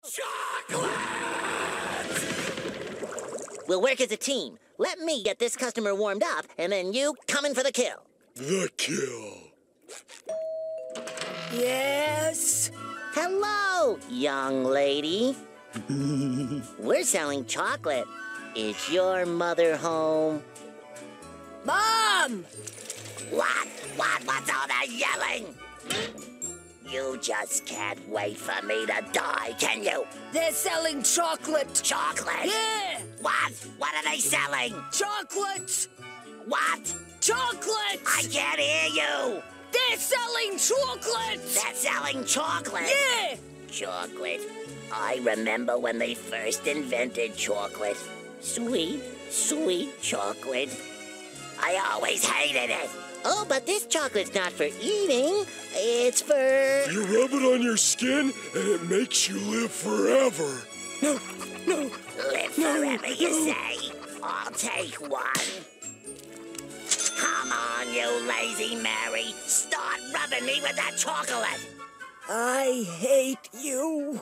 Chocolate! We'll work as a team. Let me get this customer warmed up, and then you come in for the kill. The kill. Yes? Hello, young lady. We're selling chocolate. Is your mother home? Mom! What? What's all that yelling? You just can't wait for me to die, can you? They're selling chocolate. Chocolate? Yeah! What are they selling? Chocolate! What? Chocolate! I can't hear you. They're selling chocolate! They're selling chocolate? Yeah! Chocolate. I remember when they first invented chocolate. Sweet, sweet chocolate. I always hated it. Oh, but this chocolate's not for eating. It's for... You rub it on your skin, and it makes you live forever. No. Live forever, you say? I'll take one. Come on, you lazy Mary. Start rubbing me with that chocolate. I hate you.